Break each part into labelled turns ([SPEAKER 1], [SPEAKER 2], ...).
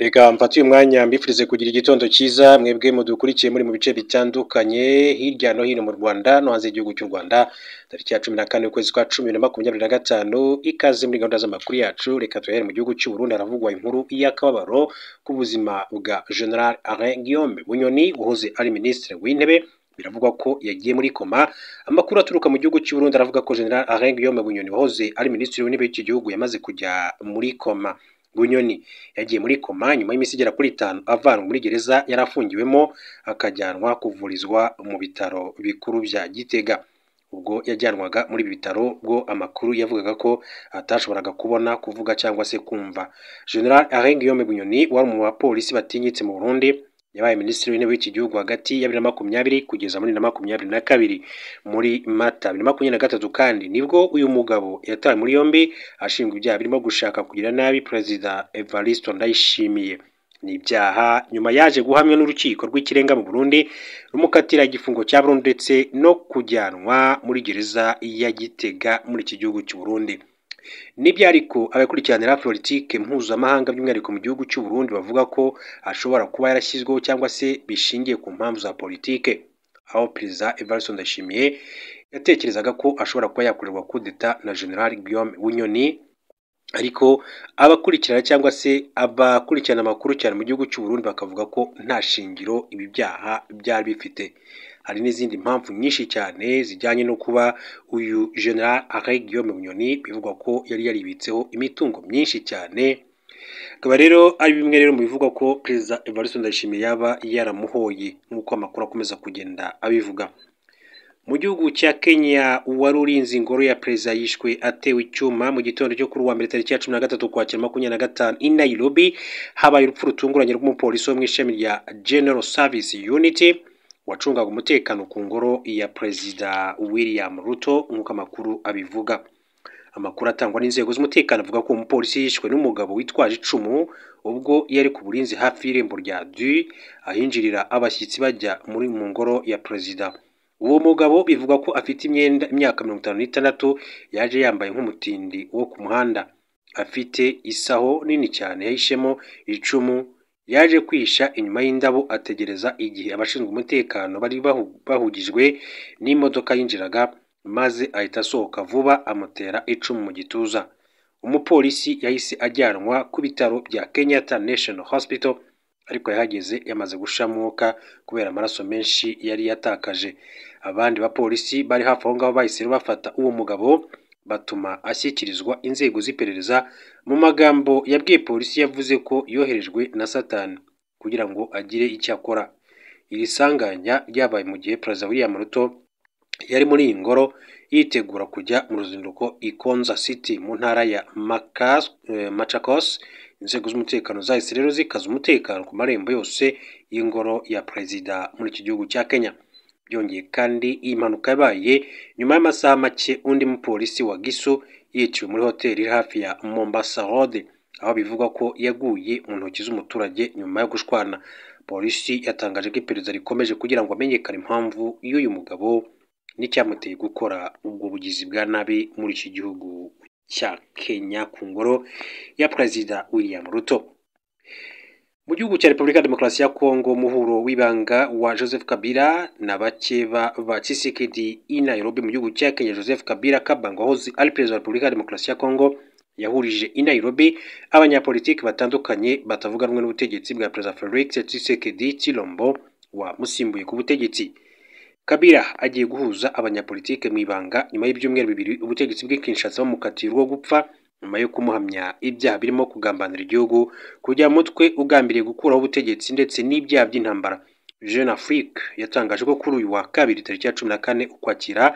[SPEAKER 1] Reka mfate uyu mwanya mbifurize kugira igitondo cyiza mwebwe mudukurikiye muri mu bice bitandukanye hirya no hino mu Rwanda no hanze y'igihugu cy'u Rwanda. Tariki ya 14 ukwezi kwa 10 2025 ikaze muri gahunda z'amakuru yacu. Reka tuhere mu gihugu cy'u Burundi haravugwa inkuru y'akababaro ku buzima bwa General Alain Guillaume Bunyoni uhoze ari minisitiri w'intebe. Biravugwa ko yagiye muri koma. Amakuru aturuka mu gihugu cy'u Burundi aravuga ko General Alain Guillaume Bunyoni wahoze ari minisitiri w'intebe w'iki gihugu yamaze kujya muri koma. Bunyoni yagiye muri koma nyuma y'iminsi igera kuri 5 avanwa muri gereza yarafungiwemo akajyanwa kuvurizwa mu bitaro bikuru bya Gitega. Ubwo yajyanwaga muri ibi bitaro bwo amakuru yavugaga ko atashoboraga kubona, kuvuga cyangwa se kumva. General Alain Guillaume Bunyoni wari mu bapolisi batinyitse mu Burundi, yabaye minisitiri w'intebe w'iki gihugu hagati ya 2020 kugeza muri 2022. Muri Mata 2023 kandi nibwo uyu mugabo yatawe muri yombi ashinjwa ibyaha birimo gushaka kugira nabi Perezida Evariste Ndayishimiye. Ni ibyaha nyuma yaje guhamwa n'urukiko rw'ikirenga mu Burundi rumukatira igifungo cya burundu ndetse no kujyanwa muri gereza ya Gitega muri iki gihugu cy'u Burundi. Nibyo ariko abakurikiranira politike mpuzamahanga by'umwihariko mu gihugu cy'u Burundi bavuga ko ashobora kuba yarashyizweho cyangwa se bishingiye ku mpamvu za politike, aho Perezida Evariste Ndayishimiye yatekerezaga ko ashobora kuba yakorerwa kudeta na General Guillaume Bunyoni. Ariko abakurikirana cyangwa se abakurikirana amakuru cyane mu gihugu cy'u Burundi bakavuga ko nta shingiro ibi byaha byari bifite. Hari n'izindi mpamvu nyinshi cyane zijyanye no kuba uyu General Alain Guillaume Bunyoni bivugwa ko yari yaribitseho imitungo myinshi cyane. Akaba rero ari bimwe rero mu bivugwa ko Perezida Evariste Ndayishimiye yaba yaramuhoye nk'uko amakuru akomeza kugenda abivuga. Mu gihugu cya Kenya uwari urinze ingoro ya Perezida yishwe atewe icyuma mu gitondo cyo kuri uwa mbere tariki ya 13 Ukwakira 2025 i Nairobi. Habaye urupfu rutunguranye rw'umupolisi wo mu ishami rya General Service Unity wacungaga umutekano ku ngoro ya Perezida William Ruto nk'uko amakuru abivuga. Amakuru atangwa n'inzego z'umutekano avuga ko umupolisi yishwe n'umugabo witwaje icumu ubwo yari ku burinzi hafi y'irembo rya Du ahinjirira abashyitsi bajya muri mu ngoro ya Perezida. Uwo mugabo bivugwa ko afite imyaka 56, yaje yambaye nk'umutindi wo ku muhanda, afite isaho nini cyane yahishemo icumu, yaje kwisha inyuma y'indabo ategereza igihe abashinzwe umutekano bari bahugijwe n'imodoka yinjiraga, maze ahita asohoka vuba amutera icumu mu gituza. Umupolisi yahise ajyanwa ku bitaro bya Kenyatta National Hospital, ariko yahageze yamaze gushamwuka kubera amaraso menshi yari yatakaje. Abandi bapolisi bari hafi aho ngaho bahise bafata uwo mugabo batuma ashyikirizwa inzego z'iperereza. Mu magambo yabwiye polisi yavuze ko yoherejwe na Satani kugira ngo agire icyo akora. Iri sanganya ryabaye mu gihe Perezida William Ruto yari muri iyi ngoro yitegura kujya mu ruzinduko i Kansas City mu ntara ya Machakos. Inzego z'umutekano zahise rero zikaza umutekano ku marembo yose y'ingoro ya Perezida muri iki gihugu cya Kenya. Byongeye kandi iyi mpanuka yabaye nyuma y'amasaha make undi mupolisi wa Gisu yiciwe muri hoteli iri hafi ya Mombasa Road, aho bivugwa ko yaguye mu ntoki z'umuturage nyuma yo gushwana. Polisi yatangaje ko iperereza rikomeje kugira ngo amenyekane impamvu y'uyu mugabo n'icyamuteye gukora ubwo bugizi bwa nabi muri iki gihugu cya Kenya ku ngoro ya Perezida William Ruto. Mu gihugu cya Repubulika Demokarasi ya Kongo, muhuro w'ibanga wa Joseph Kabila na bakeba ba Tshisekedi i Nairobi mu gihugu cya Kenya. Joseph Kabila Kabange wahoze ari Perezida wa Repubulika Demokarasi ya Kongo yahurije i Nairobi abanyapolitiki batandukanye batavuga rumwe n'ubutegetsi bwa Perezida Felix Tshisekedi Tshilombo wamusimbuye ku butegetsi. Kabila agiye guhuza abanyapolitike mu ibanga nyuma y'ibyumweru 2 ubutegetsi bw'i Kinshasa bamukatiye urwo gupfa nyuma yo kumuhamya ibyaha birimo kugambanira igihugu, kujya mutwe ugambiriye gukuraho ubutegetsi ndetse n'ibyaha by'intambara. Jeune Afrique yatangaje ko kuri uyu wa kabiri tariki ya 14 Ukwakira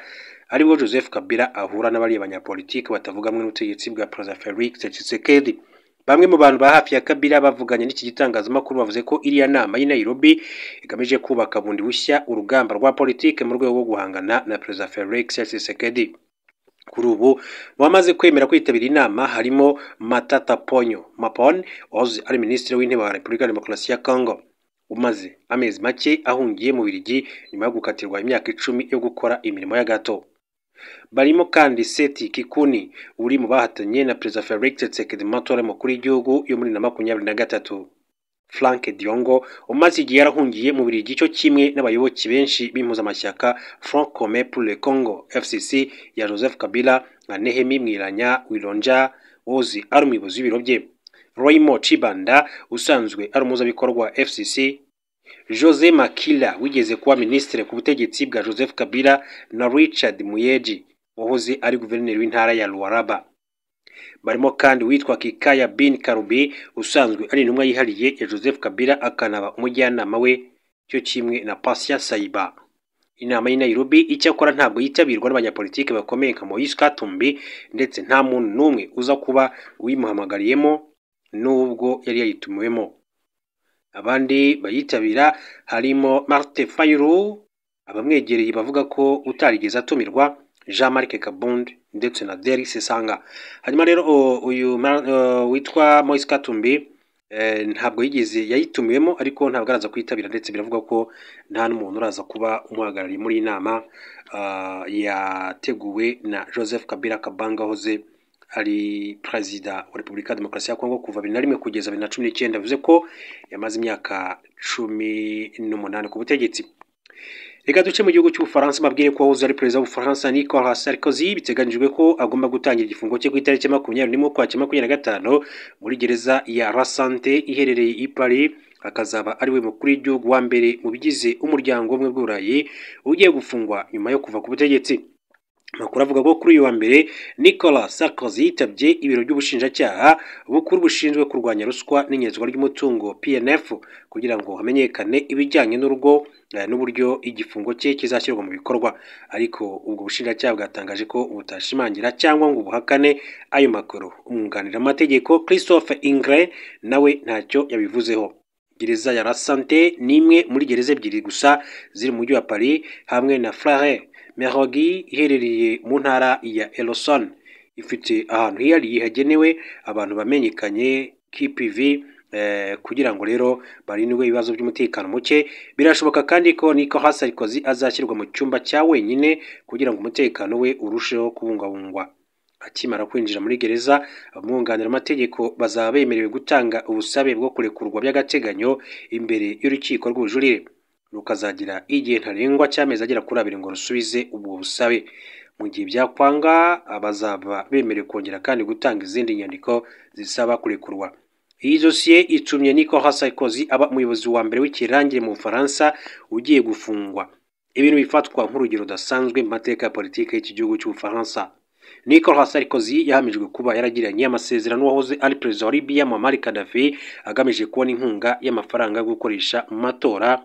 [SPEAKER 1] aribwo Joseph Kabila ahura n'abari abanyapolitike batavuga rumwe n'ubutegetsi bwa Perezida Felix Tshisekedi. Bamwe mu bantu ba hafi ya Kabila bavuganye n'iki gitangazamakuru bavuze ko iriya nama y'i Nairobi igamije kubaka bundi bushya urugamba rwa politike mu rwego rwo guhangana na Perezida Felix Tshisekedi. Kuri ubu bamaze kwemera kwitabira inama harimo Matata Ponyo Mapon wahoze ari minisitiri w'intebe wa Repubulika Demokarasi ya Kongo, umaze amezi make ahungiye mu Bubiligi nyuma yo gukatirwa imyaka 10 yo gukora imirimo y'agato. Barimo kandi Seti Kikuni uri mu bahatanye na Perezida Felix Tshisekedi mu matora y'umukuru w'igihugu yo muri 2023. Frank Diongo umaze igihe yarahungiye mu Bubiligi cyo kimwe n'abayoboke benshi b'impuzamashyaka Front Commun pour le Congo FCC ya Joseph Kabila nka Nehemi Mwiranya Wilonja Ozi ari umuyobozi w'ibiro bye, Roymo Chibanda usanzwe ari umuhuzabikorwa wa FCC, Jose Makila wigeze kuba minisitiri ku butegetsi bwa Joseph Kabila na Richard Muyeji wahoze ari guverineri w'intara ya Luaraba. Barimo kandi witwa Kikaya bin Karubi usanzwe ari intumwa yihariye ya Joseph Kabila akanaba umujyanama we cyo kimwe na Patient Saiba. Inama y'i Nairobi icyakora ntabwo yitabirwa n'abanyapolitiki bakomeye nka Moise Katumbi ndetse nta muntu n'umwe uza kuba uyimuhamagariyemo nubwo yari yayitumiwemo. Abandi bayitabira harimo Martin Fayulu, abamwegereye bavuga ko utarigeze atumirwa Jean-Marc Kabund ndetse na Deris Sanga. Hanyuma rero uyu witwa Moise Katumbi ntabwo yigeze yayitumiwemo ariko ntabwo araza kwitabira ndetse biravuga ko nta n'umuntu uraza kuba umuhagarariye muri inama yateguwe na Joseph Kabila Kabanga hoze ari perezida wa Repubulika ya Demokarasi ya Kongo kuva 2001 kugeza 2019, bivuze ko yamaze imyaka 18 ku butegetsi. Reka duce mu gihugu cy'Ubufaransa mabwiye ko wahoze ari perezida w'Ubufaransa Nicolas Sarkozy biteganyijwe ko agomba gutangira igifungo cye ku itariki 21 Ukwakira 2025 muri gereza ya La Santé iherereye i Paris, akazaba ari we mukuru w'igihugu wa mbere mu bigize umuryango w'ubumwe bw'Uburayi ugiye gufungwa nyuma yo kuva ku butegetsi. Makuru avuga ko kuri uyu wa mbere Nicolas Sarkozy yitabye ibiro by'ubushinjacyaha bukuru bushinzwe kurwanya ruswa n'inyezwa ry'umutungo PNF kugira ngo hamenyekane ibijyanye n'urugo n'uburyo igifungo cye kizashyirwa mu bikorwa, ariko ubwo bushinjacyaha bwatangaje ko butashimangira cyangwa ngo buhakane ayo makuru. Umwunganira amategeko Christophe Ingres nawe ntacyo yabivuzeho. Gereza ya La Santé ni imwe muri gereza ebyiri gusa ziri mu mujyi wa Paris hamwe na Frère Merogi iherereye mu ntara ya Essonne, ifite ahantu hihariye hagenewe abantu bamenyekanye KPV kugira ngo rero barindwe ibibazo by'umutekano muke. Birashoboka kandi ko Nicolas Sarkozy azashyirwa mu cyumba cya wenyine kugira ngo umutekano we urusheho kubungabungwa. Akimara kwinjira muri gereza, abamwunganira amategeko bazaba bemerewe gutanga ubusabe bwo kurekurwa by'agateganyo imbere y'urukiko rw'ubujurire, rukazagira igihe ntarengwa cy'amezi agera kuri 2 ngo rusubize ubwo busabe. Mu gihe byakwanga abazaba bemerewe kongera kandi gutanga izindi nyandiko zisaba kurekurwa. Iyi dosiye itumye Nicolas Sarkozy aba umuyobozi wa mbere w'ikirangire mu Bufaransa ugiye gufungwa, ibintu bifatwa nk'urugero rudasanzwe mu mateka ya politiki y'iki gihugu cy'Ubufaransa. Nicolas Sarkozy yahamijwe kuba yaragiranye amasezerano wahoze ari perezida wa Libya Muammar Gaddafi agamije kubona inkunga y'amafaranga yo gukoresha mu matora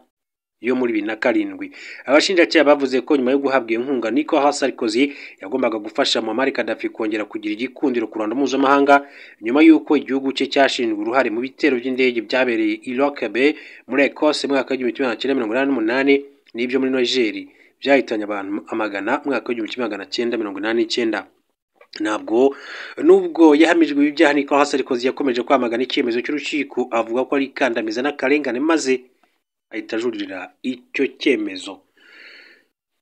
[SPEAKER 1] yo muri 2007. Abashinjacyaha bavuze ko nyuma yo guhabwa iyo nkunga Nicolas Sarkozy yagombaga gufasha Muammar Gaddafi kongera kugira igikundiro ku ruhando mpuzamahanga nyuma y'uko igihugu cye cyashinjwe uruhare mu bitero by'indege byabereye i Lockerbie muri Ecosse mu mwaka w'1988 n'ibyo muri Niger byahitanye abantu amagana mu mwaka w'1989. Nubwo yahamijwe ibi byaha, Nicolas Sarkozy yakomeje kwamagana icyemezo cy'urukiko avuga ko ari ikandamiza n'akarengane maze ahita ajurira icyo cyemezo.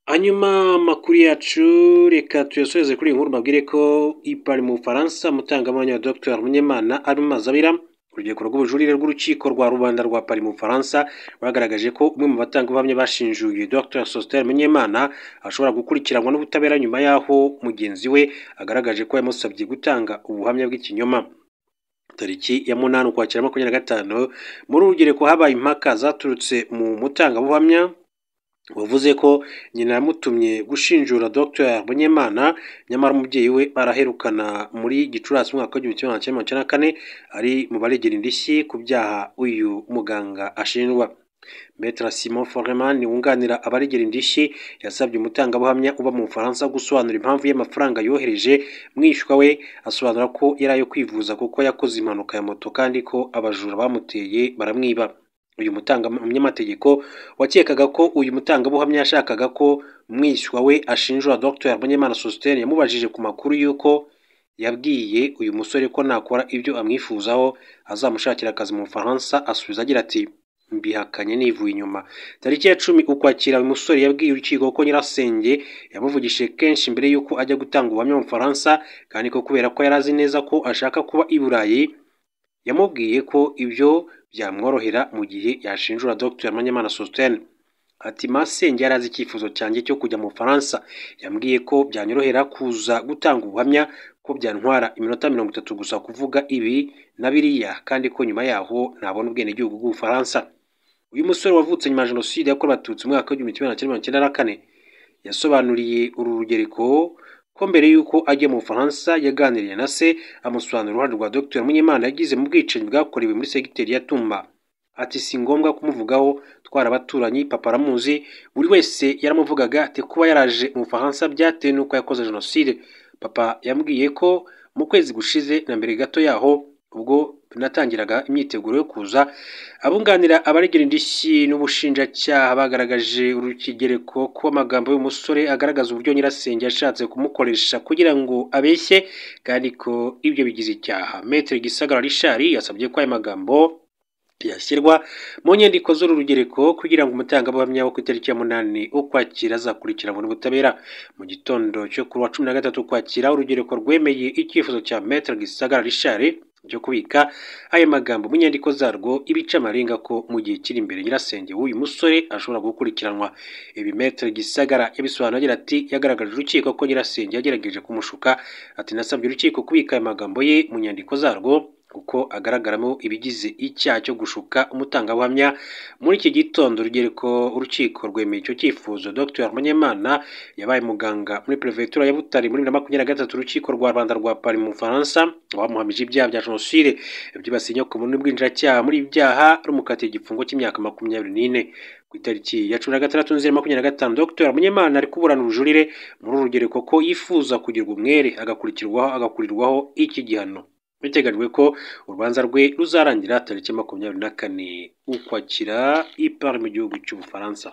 [SPEAKER 1] Hanyuma makuru yacu reka tuyasoreze kuri inkuru mbabwire ko ipari mu Bufaransa mutangamanya wa Dr Munyemana ari mu mazabira. Urugeko rw'ubujurire rw'urukiko rwa rubanda rwa Paris mu Bufaransa bagaragaje ko umwe mu batangabuhamya bashinjuye Dr Sosthène Munyemana ashobora gukurikiranwa n'ubutabera nyuma yaho mugenzi we agaragaje ko yamusabye gutanga ubuhamya bw'ikinyoma. Tariki ya 8 Ukwakira 2025 muri urugereko habaye impaka zaturutse mu mutangabuhamya wavuze ko nyina yamutumye gushinjura Dr Munyemana nyamara umubyeyi we baraherukana muri Gicurasi mwaka w'1994 ari mu baregera indishyi ku byaha uyu muganga ashinjwa. Maître Simon Foreman wunganira abaregera indishyi yasabye umutangabuhamya uba mu Bufaransa gusobanura impamvu y'amafaranga yohereje mwishywa we, asobanura ko yari ayo kwivuza kuko yakoze impanuka ya moto kandi ko abajura bamuteye baramwiba. Uyu munyamategeko wakekaga ko uyu mutangabuhamya yashakaga ko mwishywa we ashinjura Dr Munyemana Sosthène yamubajije ku makuru y'uko yabwiye uyu musore ko nakora ibyo amwifuzaho azamushakira akazi mu Bufaransa, asubiza agira ati mbihakanye nivuye inyuma. Tariki ya 10 Ukwakira uyu musore yabwiye urukiko ko nyirasenge yamuvugishije kenshi mbere y'uko ajya gutanga ubuhamya mu Bufaransa kandi ko kubera ko yari azi neza ko ashaka kuba i Burayi yamubwiye ko ibyo byamworohera mu gihe yashinjura Dr Munyemana Sosthene. Ati masenge yari azi icyifuzo cyanjye cyo kujya mu Bufaransa, yambwiye ko byanyorohera kuza gutanga ubuhamya, ko byantwara iminota 30 gusa kuvuga ibi na biriya, kandi ko nyuma yaho nabona ubwenegihugu bw'Ubufaransa. Uyu musore wavutse nyuma ya Jenoside yakorewe Abatutsi mu mwaka w'1994 yasobanuriye uru rugereko ko mbere y'uko ajya mu Bufaransa yaganiriye na se amusobanurira uruhare rwa Dr Munyemana yagize mu bwicanyi bwakorewe muri segiteri ya Tumba. Ati si ngombwa kumuvugaho, twarabaturanyi, papa aramuzi, buri wese yaramuvugaga. Ati kuba yaraje mu Bufaransa byatewe n'uko yakoze Jenoside. Papa yambwiye ko mu kwezi gushize na mbere gato yaho, ubwo natangiraga imyiteguro yo kuza, abunganira abaregera indishyi n'ubushinjacyaha bagaragaje urukigereko ko amagambo y'umusore agaragaza uburyo nyirasenge yashatse kumukoresha kugira ngo abeshye, kandi ko ibyo bigize icyaha. Maître Gisagara Richard yasabye ko aya magambo yashyirwa mu nyandiko z'uru rugereko kugira ngo umutangabuhamya wo ku itariki ya 8 Ukwakira azakurikiranwa n'ubutabera. Mu gitondo cyo kuri wa 13 Ukwakira, urugereko rwemeye icyifuzo cya Maître Gisagara Richard byo kubika aya magambo mu nyandiko zarwo, ibica amarenga ko mu gihe kiri imbere nyirasenge w'uyu musore ashobora gukurikiranwa. Ibi Maître Gisagara yabisobanura agira ati yagaragaje urukiko ko nyirasenge yagerageje kumushuka. Ati nasabye urukiko kubika aya magambo ye mu nyandiko zarwo kuko agaragaramo ibigize icyaha cyo gushuka umutangabuhamya. Muri iki gitondo urukiko rwemeye icyo cyifuzo. Dr Munyemana yabaye muganga muri Prefecture ya Butare muri 2023. Urukiko rwa Rwanda rwa Paris mu Bufaransa rwamuhamije ibyaha bya Jenoside byibasiye inyoko n'ubwinjiracyaha muri ibyaha, rumukatiye igifungo cy'imyaka 24. Ku itariki ya 16 Nzeri 2025, Dr Munyemana ari kuburana ubujurire muri uru rugereko ko yifuza kugirwa umwere agakurirwaho iki gihano. Biteganyijwe ko urubanza rwe ruzarangira tariki 24 Ukwakira i Paris mu gihugu cy'Ubufaransa.